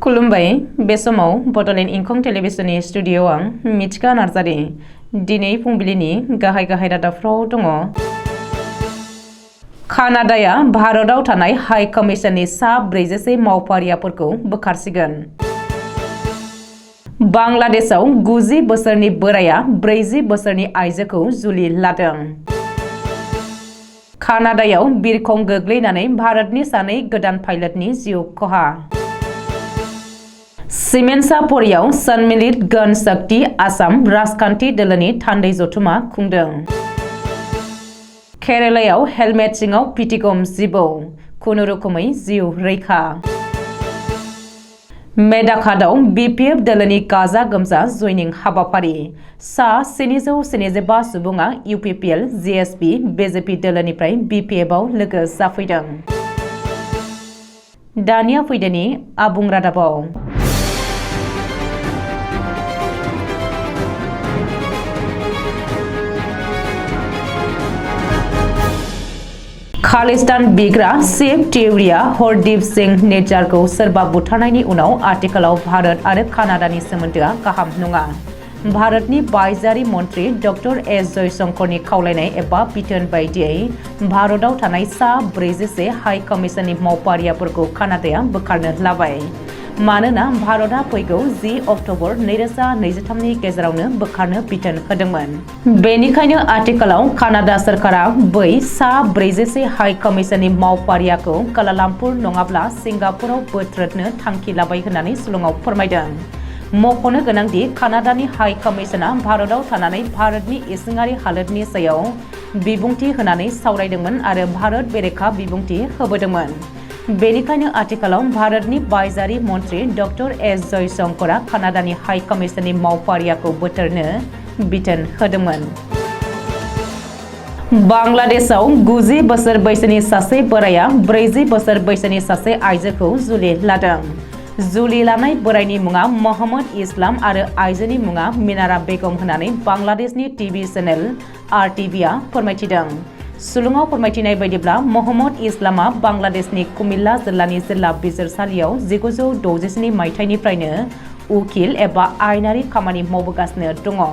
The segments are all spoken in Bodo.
खुलुमबाय बे समाव बडोलेण्ड इंखं टेलिभिजननि स्टुडिअ आं मिथिका नार्जारि दिनै फुंबिलिनि गाहाय रादाबफ्राव दङ। कानाडाया भारतआव थानाय हाई कमिशननि सा 40 मावफारियाफोरखौ बोखारसिगोन। बांलादेशआव 90 बोसोरनि बोराया 40 बोसोरनि आइजोखौ जुलि लादों। कानाडायाव बिरखं गोग्लैनानै भारतनि सानै गोदान पाइलटनि जिउ खहा। सिमेन्सापुरियाव सन्मिलित गण शक्ति आसाम राजखान्थि दोलोनि थान्दै जथुमा खुंदों। केरालायाव हेलमेट सिङाव फिथिगम जिबौ खुनुरुखुमै जिउ रैखा। मेदाकादआव BPF दोलोनि गाजा गोमजा जयनिं हाबाफारि सा 775 सुबुङा UPPL, GSP, BJP दोलोनिफ्राय BPF आव लोगो जाफैदों। दानिया फैदोनि आबुं रादाबाव। खालिस्तान बिग्रा चिफ थिउरिया हरदीप सिंह निज्जारखौ सोरबा बुथारनायनि उनाव आथिखालाव भारत आरो कानाडानि सोमोन्दोआ गाहाम नङा। भारतनि बायजोआरि मन्थ्रि डक्टर एस जयशंकरनि खावलायनाय एबा बिथोन बायदियै भारतआव थानाय सा 40 हाई कमिशननि मावफारियाफोरखौ कानाडाया बोखारनो लाबाय। मानोना भारतआ फैगौ 10 अक्ट'बर 2023 नि गेजेरावनो बोखारनो बिथोन होदोंमोन। बेनिखायनो आथिखालाव कानाडा सरकारा बै सा 40 हाई कमिशननि मावफारियाखौ कालालामपुर नङाब्ला सिंगापुराव बोथ्रोदनो थांखि लाबाय होननानै सुलुङाव फोरमायदों। मख'नो गोनांदि कानाडानि हाई कमिशना भारतआव थानानै भारतनि इसिङारि हालोदनि सायाव बिबुंथि होनानै सावरायदोंमोन आरो भारत बेरेखा बिबुंथि होबोदोंमोन। बेनिखायनो आथिखालाव भारतनि बायजोआरि मन्थ्रि डक्टर एस जयशंकरा कानाडानि हाई कमिशननि मावफारियाखौ बोथोरनो बिथोन होदोंमोन। बांलादेशआव 90 बोसोर बैसोनि सासे बोराया 40 बोसोर बैसोनि सासे आइजोखौ जुलि लादों। जुलि लानाय बोरायनि मुङा मोहम्मद इस्लाम आरो आइजोनि मुङा मिनारा बेगम होननानै बांलादेशनि टिभि चेनेल RTV आ फोरमायथिदों। सुलुङाव फोरमायथिनाय बायदिब्ला मोहम्मद इस्लामा बांलादेशनि कुमिल्ला जिल्लानि जिल्ला बिजिरसालियाव 1967 मायथाइनिफ्रायनो उकिल एबा आयेनारि खामानि मावबोगासिनो दङ।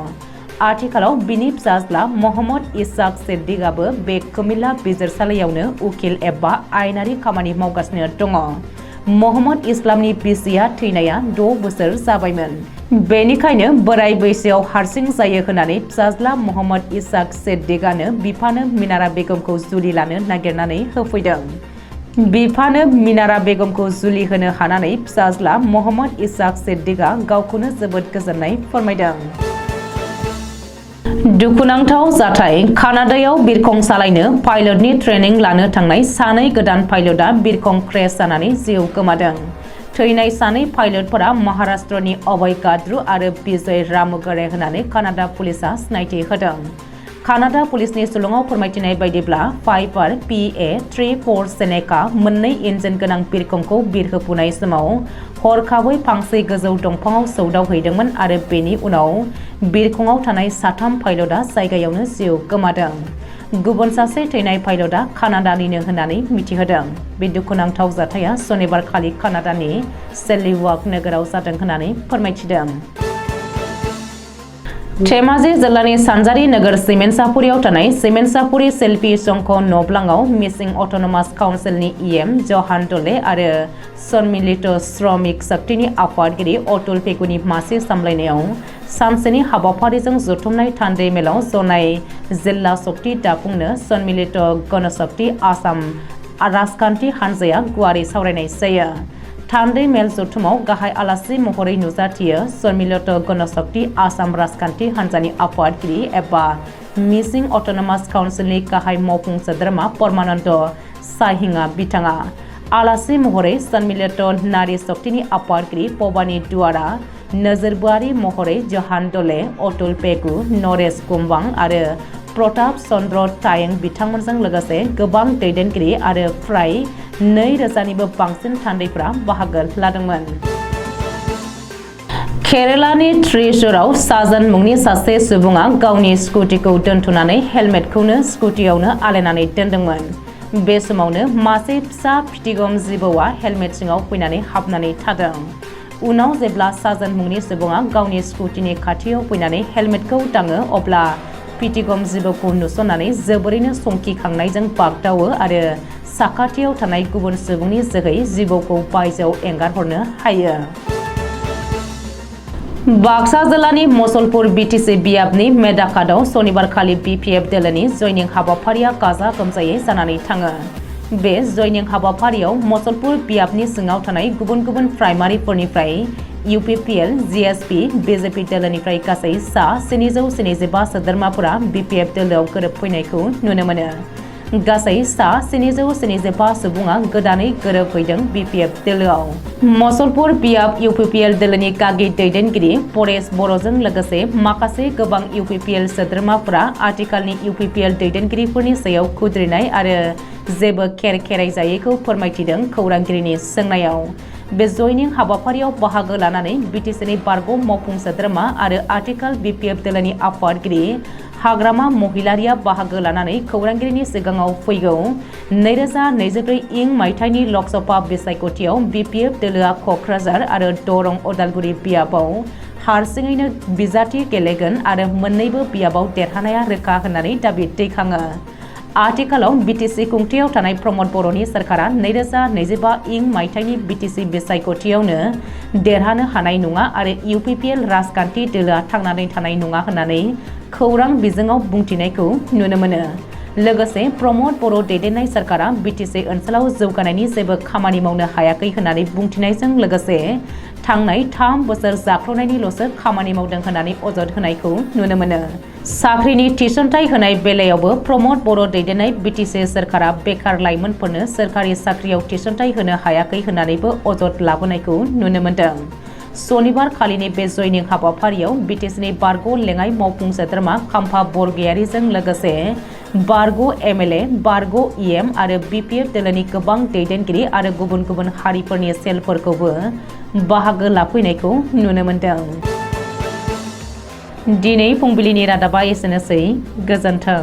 आथिखालाव बिनि फिसाज्ला मोहम्मद इसाक सिद्दिकआबो बे कुमिल्ला बिजिरसालियावनो उकिल एबा आयेनारि खामानि मावगासिनो दङ। मोहम्मद इस्लामनि बिसिया थैनाया 6 बोसोर जाबायमोन। बेनिखायनो बोराय बैसोआव हारसिं जायो होननानै फिसाज्ला मोहम्मद इसाक सिद्दिकआनो बिफानो मिनारा बेगमखौ जुलि लानो नागिरनानै होफैदों। बिफानो मिनारा बेगमखौ जुलि होनो हानानै फिसाज्ला मोहम्मद इसाक सिद्दिकआ गावखौनो जोबोद गोजोननाय फोरमायदों। दुखुनांथाव जाथाय कानाडायाव बिरखं सालायनो पाइलटनि ट्रेनिं लानो थांनाय सानै गोदान पाइलटआ बिरखं क्रेश जानानै जिउ गोमादों। थैनाय सानै पाइलटफोरा महाराष्ट्रनि अभय काद्रु आरो विजय रामुगरे होननानै कानाडा पुलिसआ सिनायथि होदों। कानाडा पुलिसनि सुलुङाव फोरमायथिनाय बायदिब्ला पाइपार PA-34 सेनेका मोननै इन्जिन गोनां बिरखंखौ बिरहोफुनाय समाव हरखाबै फांसे गोजौ दंफाङाव सौदावहैदोंमोन आरो बेनि उनाव बिरखंआव थानाय साथाम पाइलटआ जायगायावनो जिउ गोमादों। गुबुन सासे थैनाय पाइलटआ कानाडानिनो होननानै मिथिहोदों। बे दुखुनांथाव जाथाया सनिबारखालि कानाडानि सेलिवाक नोगोराव जादों होननानै फोरमायथिदों। धेमाजि जिल्लानि सानजारि नोगोर सिमेन्सापुरियाव थानाय सिमेन्सापुरि सेल्फि संख नब्लाङाव मिसिं अट'नमास काउन्सिलनि EM जहान डले आरो सन्मिलित श्रमिक शक्तिनि आफादगिरि अतुल पेगुनि मासि सामलायनायाव सानसेनि हाबाफारिजों जथुमनाय थान्दै मेलाव जनाय जिल्ला शक्ति दाफुंनो सन्मिलित गणशक्ति आसाम राजखान्थि हान्जाया गुवारै सावरायनाय जायो। थान्दै मेल जथुमाव गाहाय आलासि महरै नुजाथियो सन्मिलित गणशक्ति आसाम राजखान्थि हान्जानि आफादगिरि एबा मिसिं अट'नमास काउन्सिलनि गाहाय मावफुं सोद्रोमा परमानन्द साहिंआ बिथाङा आलासि महरै सन्मिलित नारी शक्तिनि आफादगिरि भबानी दुवारा नोजोरबोआरि महरै जहान डले, अतुल पेगु, नरेश कुम्बां आरो प्रताप चन्द्र टायें बिथांमोनजों लोगोसे गोबां दैदेनगिरि आरो फ्राय 2000निबो बांसिन थान्दैफोरा बाहागो लादोंमोन। केरालानि त्रिशूराव साजन मुंनि सासे सुबुङा गावनि स्कुटिखौ दोनथ'नानै हेलमेटखौनो स्कुटियावनो आलायनानै दोनदोंमोन। बे समावनो मासे फिसा फिथिगम जिबौआ हेलमेट सिङाव फैनानै हाबनानै थादों। उनाव जेब्ला साजन मुंनि सुबुङा गावनि स्कुटिनि खाथियाव फैनानै हेलमेटखौ दाङो अब्ला पिटिगम जिबौखौ नुसननानै जोबोरैनो संखिखांनायजों बागदावो आरो साखाथियाव थानाय गुबुन सुबुंनि जोहै जिबौखौ बायजोआव एंगारहरनो हायो। बाक्सा जिल्लानि मसलपुर बिटिसि बियाबनि मेदाकादआव सनिबारखालि बिपिएफ दोलोनि जयनिं हाबाफारिया गाजा गोमजायै जानानै थाङो। बे जयनिं हाबाफारियाव मसलपुर बियाबनि सिङाव थानाय गुबुन गुबुन प्राइमारिफोरनिफ्राय इउपिपिएल, जिएसपि, बिजेपि दोलोनिफ्राय गासै सा 775 सोद्रोमाफोरा बिपिएफ दोलोआव गोरोबफैनायखौ नुनो मोनो। गासै सा 775 सुबुङा गोदानै गोरोबफैदों बिपिएफ दोलोआव। मसलपुर बियाब इउपिपिएल दोलोनि गागि दैदेनगिरि परेश बर'जों लोगोसे माखासे गोबां इउपिपिएल सोद्रोमाफोरा आथिखालनि इउपिपिएल दैदेनगिरिफोरनि सायाव खुद्रिनाय आरो जेबो खेराइ जायैखौ फोरमायथिदों खौरांगिरिनि सोंनायाव। बे जयनिं हाबाफारियाव बाहागो लानानै बिटिसिनि बारग' मावफुं सोद्रोमा आरो आथिखाल बिपिएफ दोलोनि आफादगिरि हाग्रामा महिलारिया बाहागो लानानै खौरांगिरिनि सिगाङाव फैगौ 2024 इं मायथाइनि लकसभा बिसायख'थियाव बिपिएफ दोलोआ क'क्राझार आरो दरं उदालगुरि बियाबाव हारसिङैनो बिजाथि गेलेगोन आरो मोन्नैबो बियाबाव देरहानाया रोखा होननानै दाबि दैखाङो। आथिखालाव बिटिसि खुंथायाव थानाय प्रमद बर'नि सोरखारा 2025 इं मायथाइनि बिटिसि बिसायख'थियावनो देरहानो हानाय नङा आरो इउपिपिएल राजखान्थि दोलोआ थांनानै थानाय नङा होननानै खौरां बिजोङाव बुंथिनायखौ नुनो मोनो। लोगोसे प्रमद बर' दैदेननाय सोरखारा बिटिसि ओनसोलाव जौगानायनि जेबो खामानि मावनो हायाखै होननानै बुंथिनायजों लोगोसे थांनाय 3 बोसोर जाख्ल'नायनिल'सो खामानि मावदों होननानै अजद होनायखौ नुनो मोनो। साख्रिनि थिसनथाइ होनाय बेलायावबो प्रमद बर' दैदेननाय बिटिसि सोरखारा बेकार लाइमोनफोरनो सोरखारि साख्रियाव थिसनथाइ होनो हायाखै होननानैबो अजद लाबोनायखौ नुनो मोनदों। सनिबार खालिनि बे जयनिं हाबाफारियाव बिटिसिनि बारग' लेङाइ मावफुं सोद्रोमा खाम्फा बरगयारिजों लोगोसे बारग' एमएलए, बारग' इएम आरो बिपिएफ दोलोनि गोबां दैदेनगिरि आरो गुबुन गुबुन हारिफोरनि सेलफोरखौबो बाहागो लाफैनायखौ नुनो मोनदों। दिनै फुंबिलिनि रादाबा एसेनोसै। गोजोन्थों।